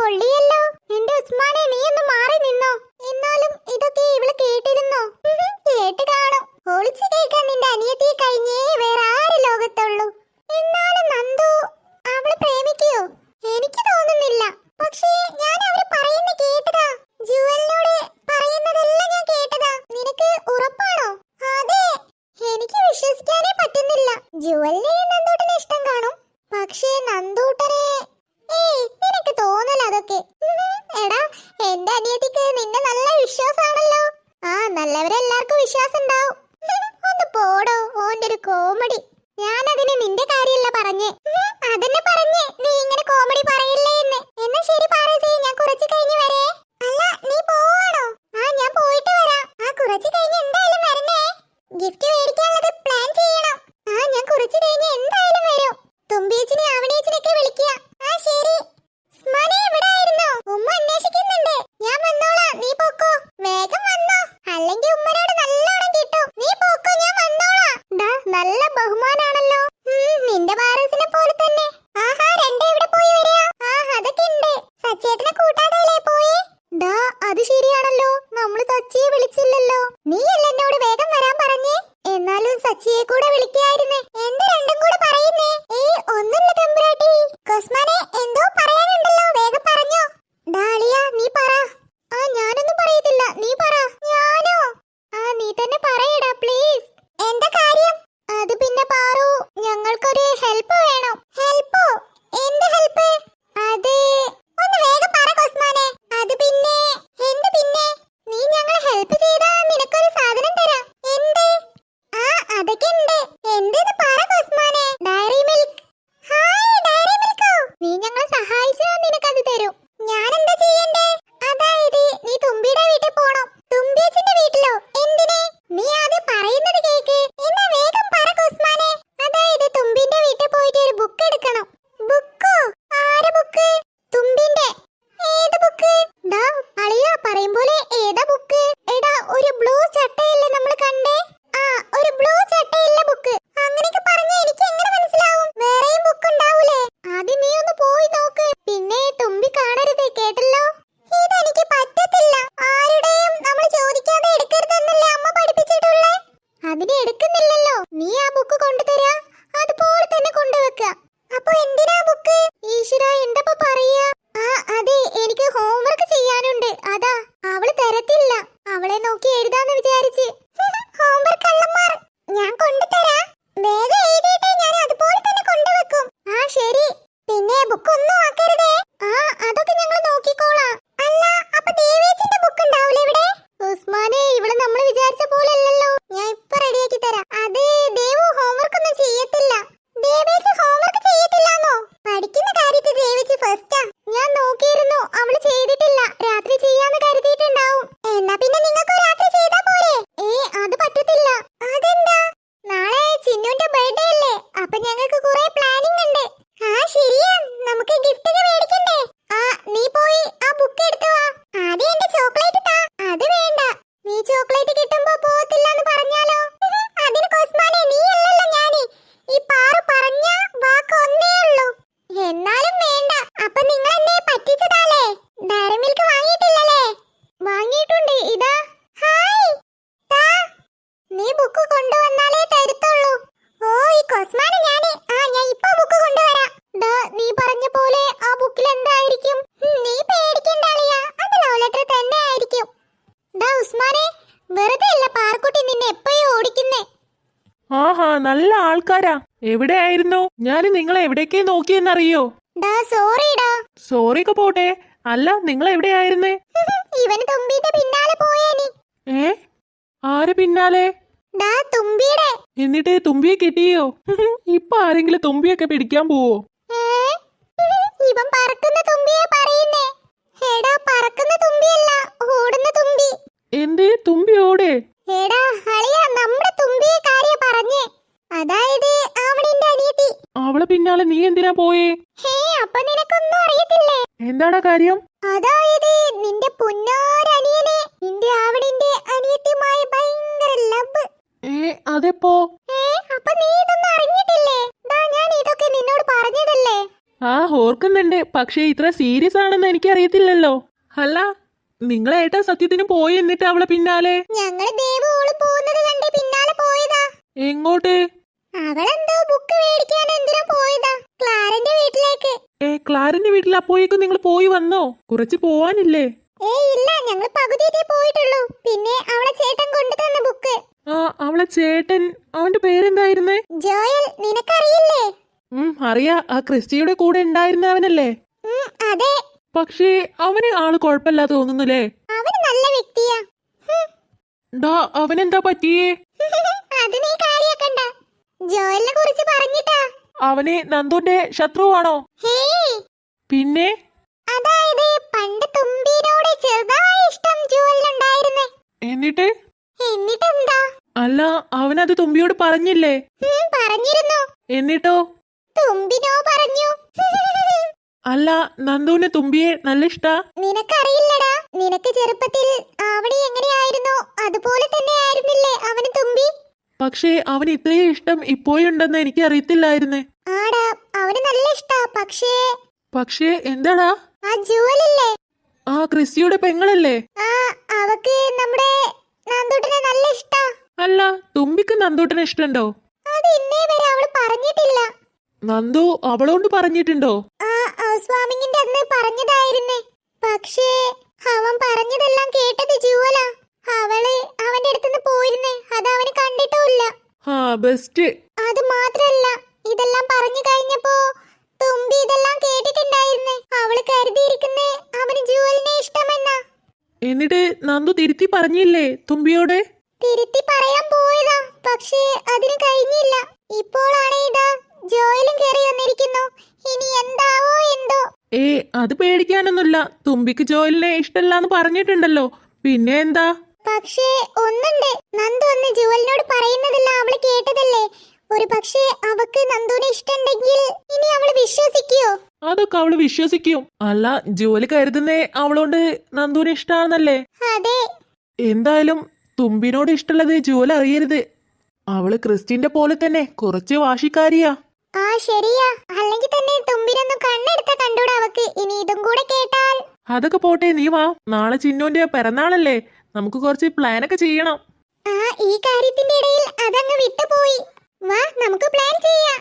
പൊള്ളിയല്ലോ. എന്റെ ഉസ്മാനെ, നീ ഒന്ന് മാറി നിന്നോ. എന്നാലും ഇതൊക്കെ ഇവള് കേട്ടിരുന്നോ? കേട്ട് കാണും. ഒളിച്ചു കേൾക്കാൻ നിന്റെ അനിയത്തിയെ കഴിഞ്ഞേ വേറെ ആര് ലോകത്തുള്ളൂ. എന്നാലും നന്ദു അവള് പ്രേമിക്കോ? എനിക്ക് തോന്നുന്നില്ല. പക്ഷേ ഞാൻ അവര് പറയുന്ന കേട്ടതാ. ജുവലിനോട് പറയുന്നതെല്ലാം ഞാൻ കേട്ടതാ. നിനക്ക് ഉറപ്പാണോ? അതെ, എനിക്ക് വിശ്വസിക്കാനേ പറ്റുന്നില്ല. ജുവലിനെ നന്ദൂട്ടന് ഇഷ്ടം കാണും, പക്ഷേ നന്ദൂട്ടനെ നിനക്ക് തോന്നല അതൊക്കെ. എടാ, എന്റെ അനിയത്തിക്ക് നിന്നെ നല്ല വിശ്വാസാണല്ലോ. നല്ലവരെല്ലാവർക്കും വിശ്വാസം ഉണ്ടാവും. ഒന്ന് പോടോ, ഓന്റെ ഒരു കോമഡി. ഞാനതിന് നിന്റെ കാര്യമല്ല പറഞ്ഞേ. അതന്നെ പറഞ്ഞേ നീ ഇങ്ങനെ കോമഡി പറയില്ലേ എന്ന്. എന്നാ ശരി പാറസേ, ഞാൻ കുറച്ച് കഴിഞ്ഞ് വരേ. അല്ല, നീ പോവാണോ? ഞാൻ പോയിട്ട് വരാം. കുറച്ച് കഴിഞ്ഞ് എന്തായാലും വരണേ. ഗിഫ്റ്റ് മേടിക്കാനുള്ളത് പ്ലാൻ ചെയ്യണം. ഞാൻ കുറച്ച് കഴിഞ്ഞ് എന്തായാലും വരും. തുമ്പിയച്ചിനെ ആവണിയച്ചിനൊക്കെ വിളിക്കുക. ശരി. ഉസ്മാനെ, ഇവിടെ ആയിരുന്നോ? ഉമ്മ അന്വേഷിക്കുന്നുണ്ട്. ഞാൻ വന്നോളാം, നീ പോക്കോ. വേഗം വന്നോ, അല്ലെങ്കിൽ ഉമ്മനോട് നല്ലോണം കിട്ടും. നീ പോക്കോ, ഞാൻ വന്നോളാം. നല്ല ബഹുമാനാണല്ലോ. നിന്റെ പാറസിനെ പോലെ തന്നെ. രണ്ടേ ഇവിടെ പോയി വരിക. അതൊക്കെ ഉണ്ട്. സച്ചേട്ടനെ കൂട്ടാതല്ലേ പോയേ? അത് ശരിയാണല്ലോ, നമ്മള് സച്ചിയെ വിളിച്ചില്ലല്ലോ. നീയല്ല എന്നോട് വേഗം വരാൻ പറഞ്ഞേ. എന്നാലും സച്ചിയെ കൂടെ വിളിക്കായിരുന്നേ. എന്ത് രണ്ടും കൂടെ പറയുന്നേ? ഒന്നുമില്ല തമ്പുരാട്ടി. കൊസ്മാനെ, എന്തോ പറയാനുണ്ടല്ലോ, വേഗം പറഞ്ഞോ. ഡാളിയ, നീ പറ. ഞാനൊന്നും പറയത്തില്ല, നീ പറ. ഞാനോ? നീ തന്നെ പറയടാ പ്ലീസ്. എന്താ കാര്യം? അത് പിന്നെ പാറു, ഞങ്ങൾക്കൊരു ഹെൽപ്പ് വേണം. ഹെൽപ്പോ? എന്ത് ഹെൽപ്പ്? അത് ഒന്ന് വേഗം പറ കൊസ്മാനെ. അത് പിന്നെ എന്ത് പിന്നെ? നീ ഞങ്ങളെ ഹെൽപ്പ് ചെയ്താ നിനക്കൊരു സാധനം തരാം. എന്ത്? അതൊക്കെ ഉണ്ട്. എന്തെന്ന് പറ കൊസ്മാനെ. Dairy milk. ഹായ്, ഡയറി മിൽക്കോ? നീ ഞങ്ങളെ സഹായിച്ചാ നിനക്കത് തരും. ഞാനെന്താ ചെയ്യണ്ടേ? അതായത് നീ തുമ്പിയുടെ വീട്ടിൽ പോണം. തുമ്പിയച്ഛന്റെ വീട്ടിലോ? എന്തിനെ? നീ ആദ്യം പറയുന്നത് കേക്ക്. എന്നാ വേഗം പറ കൊസ്മാനെ. അതായത് തുമ്പിന്റെ വീട്ടിൽ പോയിട്ട് ഒരു ബുക്ക് എടുക്കണം. ബുക്കോ? ആരെ ബുക്ക്? തുമ്പിന്റെ. ഏത് ബുക്ക്? അളിയ പറയും പോലെ ഏതാ ബുക്ക്? എടാ, ഒരു ബ്ലൂ ചട്ടയല്ലേ നമ്മൾ കണ്ടേ? ഒരു ബ്ലൂ ചട്ടയില്ല ബുക്ക്. അങ്ങനെയൊക്കെ പറഞ്ഞ എനിക്ക് എങ്ങനെ മനസ്സിലാവും? വേറെയും ബുക്ക് ഉണ്ടാവൂലേ? ആദ്യം നീ ഒന്ന് പോയി നോക്ക്. പിന്നെ തുമ്പി കാണരുത്, കേട്ടല്ലോ? ഇതെനിക്ക് പറ്റത്തില്ല. ആരുടെയും നമ്മൾ ചോദിക്കാതെ എടുക്കരുതെന്നല്ലേ അമ്മ പഠിപ്പിച്ചിട്ടുള്ളേ? അതിനെ എടുക്കുന്നില്ലല്ലോ. നീ ആ ബുക്ക് കൊണ്ടുതരാ, അതുപോലെ തന്നെ കൊണ്ടുവെക്ക. അപ്പൊ എന്തിനാ ബുക്ക്? ഈശ്വര, എന്താ പറയാ? അതെ, എനിക്ക് ഹോംവർക്ക് ചെയ്യാനുണ്ട്. അതാ അവള് തരത്തില്ല. അവളെ നോക്കി എഴുതാന്ന് വിചാരിച്ച്. ഹോംവർക്ക് കള്ളന്മാർ. ഞാൻ കൊണ്ടുതരാ. വേഗം എഴുതിയിട്ടേ ഞാൻ അതുപോലെ തന്നെ കൊണ്ടുവെക്കും. ശരി. പിന്നെ ബുക്ക് ഒന്നും ആക്കരുതേ. അതൊക്കെ ഞങ്ങൾ നോക്കിക്കോളാം. അല്ല, അപ്പൊ ദേവേച്ചിന്റെ ബുക്ക് ഉണ്ടാവൂലേ ഇവിടെ? ഉസ്മാനെ, ഇവിടെ നമ്മൾ വിചാരിച്ച പോലെ അല്ലല്ലോ. ഞാൻ ഇപ്പൊ റെഡിയാക്കി തരാം. അത് ദേവു ഹോംവർക്ക് ഒന്നും ചെയ്യത്തില്ല. ദേവേച്ചി ഹോംവർക്ക് ചെയ്യത്തില്ലാന്നോ? പഠിക്കുന്ന കാര്യത്തിൽ ദേവേച്ചി ഫസ്റ്റാ. ഞാൻ നോക്കിയിരുന്നു, അവള് ചെയ്തിട്ടില്ല. രാത്രി ചെയ്യാന്ന് കരുതിയിട്ടുണ്ടാവും. എന്നാ പിന്നെ നിങ്ങൾക്ക് രാത്രി ചെയ്താ പോരെ? അത് പറ്റത്തില്ല. അതെന്താ? നാളെ ചിന്നുന്റെ ബർത്ത്ഡേ അല്ലേ? അപ്പൊ ഞങ്ങൾക്ക് കുറെ പ്ലാനിങ് ഉണ്ട്. ശരിയാ, നമുക്ക് ഗിഫ്റ്റ് ഒക്കെ മേടിക്കണ്ടേ? നീ പോയി ആ ബുക്ക് എടുത്തു വാ. ആദ്യം എന്റെ ചോക്ലേറ്റ് താ. അത് വേണ്ട. നീ ചോക്ലേറ്റ് കിട്ടുമ്പോ പോകത്തില്ലെന്ന് പറഞ്ഞാലോ? അതിന് കൊസ്മാനെ, നീ അല്ലല്ലോ ഞാന്. ഈ പാറു പറഞ്ഞ വാക്ക് ഒന്നേ ഉള്ളൂ. എന്നാലും വേണ്ട. അപ്പൊ നിങ്ങൾ എന്നെ പറ്റിച്ചതാലേ? Diary milk വാങ്ങിയിട്ടില്ലല്ലേ? വാങ്ങിയിട്ടുണ്ട്. ഇതാ. ഹായ്. നീ ബുക്ക് കൊണ്ടുവന്നാലേ തരുത്തുള്ളൂ. ഈ കൊസ്മാനെ, ഞാൻ ഇപ്പൊ ബുക്ക് കൊണ്ടുവരാം. നീ പറഞ്ഞ പോലെ ആ ബുക്കിൽ എന്തായിരിക്കും? നീ പേടിക്കണ്ട അളിയ, അത് ലവ് ലെറ്റർ തന്നെ ആയിരിക്കും. ഉസ്മാനെ, വെറുതെ അല്ല പാർക്കുട്ടി നിന്നെ എപ്പോഴും ഓടിക്കുന്നേ. നല്ല ആൾക്കാരാ. എവിടെയായിരുന്നു? ഞാൻ നിങ്ങളെ എവിടേക്കേ നോക്കിയെന്നറിയോ? സോറിടാ. സോറിയൊക്കെ പോട്ടെ. അല്ല, നിങ്ങൾ എവിടെയായിരുന്നേ? ഇവന് തുമ്പിന്റെ പിന്നാലെ പോയേനി. ആര് പിന്നാലെ? തുമ്പിയുടെ. എന്നിട്ട് തുമ്പിയെ കിട്ടിയോ? ഇപ്പൊ ആരെങ്കിലും തുമ്പിയൊക്കെ പിടിക്കാൻ പോവോ? ഇവൻ പറക്കുന്ന തുമ്പിയെ പറയുന്നേ. എടാ, പറക്കുന്ന തുമ്പിയല്ല, ഓടുന്ന തുമ്പി. എന്ത് തുമ്പി ഓടെ? എടാ അളിയ, നമ്മുടെ തുമ്പിയെ കാര്യ പറഞ്ഞേ. അതായത് അവളിന്റെ അനിയത്തി. അവളെ പിന്നാലെ നീ എന്തിനാ പോയേ? അപ്പൊ നിനക്കൊന്നും അറിയത്തില്ലേ? എന്താടാ കാര്യം? അതായത് നിന്റെ പുന്നാരനിയനെ നിന്റെ അവളിന്റെ അനിയത്തിയുമായി ഭയങ്കര ലവ്. അതെപ്പോ? അപ്പൊ നീ ഇതൊന്നും അറിഞ്ഞിട്ടില്ലേ? ഞാൻ ഇതൊക്കെ നിന്നോട് പറഞ്ഞതല്ലേ. ആ ഓർക്കുന്നുണ്ട്, പക്ഷേ ഇത്ര സീരിയസ് ആണെന്ന് എനിക്കറിയത്തില്ലല്ലോ. അല്ല, നിങ്ങളേട്ടാ സത്യത്തിന് പോയി എന്നിട്ട് അവളെ പിന്നാലെ ഞങ്ങള് ദേവു ഓള് പോകുന്നത് കണ്ട് പിന്നാലെ പോയതാ. എങ്ങോട്ട്? അവളെന്തോ ബുക്ക് മേടിക്കാൻ എന്തിനാ പോയതാ, ക്ലാരന്റെ വീട്ടിലേക്ക്. ക്ലാരന്റെ വീട്ടിൽ അപ്പോഴേക്കും നിങ്ങൾ പോയി വന്നോ? കുറച്ച് പോവാനില്ലേ? ഇല്ല, ഞങ്ങൾ പകുതിയിട്ടേ പോയിട്ടുള്ളൂ. പിന്നെ അവളെ ചേട്ടൻ കൊണ്ടു തന്ന ബുക്ക്. ആ, അവളെ ചേട്ടൻ, അവന്റെ പേരെന്തായിരുന്നേ? ജോയൽ, നിനക്കറിയില്ലേ? അറിയാ, ആ ക്രിസ്റ്റിയുടെ കൂടെ ഉണ്ടായിരുന്നവനല്ലേ? അതെ. പക്ഷേ അവന് ആള് കുഴപ്പമില്ലാതെ തോന്നുന്നുല്ലേ? അവന് നല്ല വ്യക്തിയാ. ഡാ, അവനെന്താ പറ്റിയേ? അത് നീ കാര്യാക്കണ്ട. ജോയലിനെ കുറിച്ച് പറഞ്ഞിട്ടാ. അവന് നന്ദുന്റെ ശത്രുവാണോ? പിന്നെ അതായത് പണ്ട് തുമ്പീനോട് ചെറുതായ ഇഷ്ടം ജോയലിനുണ്ടായിരുന്നേ. എന്നിട്ടെന്താ? അല്ല, അവനത് തുമ്പിയോട് പറഞ്ഞില്ലേ? പറഞ്ഞിരുന്നു. എന്നിട്ടോ? തുമ്പിനോ പറഞ്ഞു. അല്ല, നന്ദുവിന് തുമ്പിയെ നല്ല ഇഷ്ടാ? നിനക്കറിയില്ലടാ, നിനക്ക് ചെറുപ്പത്തിൽ ആവണി എങ്ങനെയായിരുന്നു അതുപോലെ തന്നെ ആയിരുന്നില്ലേ അവന് തുമ്പി. പക്ഷേ അവന് ഇത്രയും ഇഷ്ടം ഇപ്പോഴുണ്ടെന്ന് എനിക്ക് അറിയത്തില്ലായിരുന്നു. ആടാ, അവന് നല്ല ഇഷ്ടാ. പക്ഷേ എന്താടാ? ആ ജുവലില്ലേ, ആ ക്രിസ്റ്റിയുടെ പെങ്ങളല്ലേ? അവക്ക് നമ്മുടെ നന്ദൂട്ടനെ നല്ല ഇഷ്ടാ. അല്ല, തുമ്പിക്ക് നന്ദൂട്ടനെ ഇഷ്ടണ്ടോ? അത് ഇന്നേ വരെ അവള് പറഞ്ഞിട്ടില്ല. നന്ദു അവളോണ്ട് പറഞ്ഞിട്ടുണ്ടോ? സ്വാമിങ്ങിന്റെ അന്ന് പറഞ്ഞതായിരുന്നേ. പക്ഷേ അവൻ പറഞ്ഞതെല്ലാം കേട്ടത് ജുവലാ. അവള് അവന്റെ അടുത്തുനിന്ന് പോയിരുന്നേ, അത് അവന് കണ്ടിട്ടുമില്ല. ബെസ്റ്റ്. അത് മാത്രല്ല, ഇതെല്ലാം പറഞ്ഞു കഴിഞ്ഞപ്പോ തുമ്പി ഇതെല്ലാം കേട്ടിട്ടുണ്ടായിരുന്നേ. അവള് കരുതിയിരിക്കുന്നേ അവന് ജുവലിനെ ഇഷ്ടമെന്നാ. എന്നിട്ട് നന്ദു തിരുത്തി പറഞ്ഞില്ലേ തുമ്പിയോട്? തിരുത്തി പറയാൻ പോയതാ, പക്ഷേ അതിന് കഴിഞ്ഞില്ല. ഇപ്പോഴാണ് ഇതാ ജോയലും കയറി വന്നിരിക്കുന്നു. ഇനി എന്താവോ എന്തോ. അത് പേടിക്കാനൊന്നുമില്ല. തുമ്പിക്ക് ജോയലിനെ ഇഷ്ടമല്ലാന്ന് പറഞ്ഞിട്ടുണ്ടല്ലോ, പിന്നെ എന്താ? പക്ഷേ ഒന്നുണ്ട്, നന്ദു അന്ന് ജുവലിനോട് പറയുന്നതെല്ലാം അവള് കേട്ടതല്ലേ. ഒരു പക്ഷേ അവക്ക് നന്ദുവിനെ ഇഷ്ടമുണ്ടെങ്കിൽ ഇനി അവള് വിശ്വസിക്കുവോ? അതൊക്കെ അവള് വിശ്വസിക്കും. അല്ല, ജോലി കരുതുന്നേ അവളോണ്ട് നന്ദുവിനെ ഇഷ്ടാണെന്നല്ലേ? അതെ. എന്തായാലും തുമ്പിനോട് ഇഷ്ടമുള്ളത് ജോലി അറിയരുത്. അവള് ക്രിസ്റ്റിന്റെ പോലെ തന്നെ കുറച്ച് വാശിക്കാരിയാ. ശരിയാ. അല്ലെങ്കിൽ തന്നെ തുമ്പിനൊന്നും കണ്ണെടുത്ത കണ്ടൂടാ അവക്ക്. ഇനി ഇതും കൂടെ കേട്ടാൽ. അതൊക്കെ പോട്ടെ, നീ വാ. നാളെ ചിന്നുവിന്റെ പിറന്നാളല്ലേ, നമുക്ക് കുറച്ച് പ്ലാനൊക്കെ ചെയ്യണം. ഈ കാര്യത്തിന്റെ ഇടയിൽ അതങ്ങ് വിട്ടുപോയി. വാ, നമുക്ക് പ്ലാൻ ചെയ്യാം.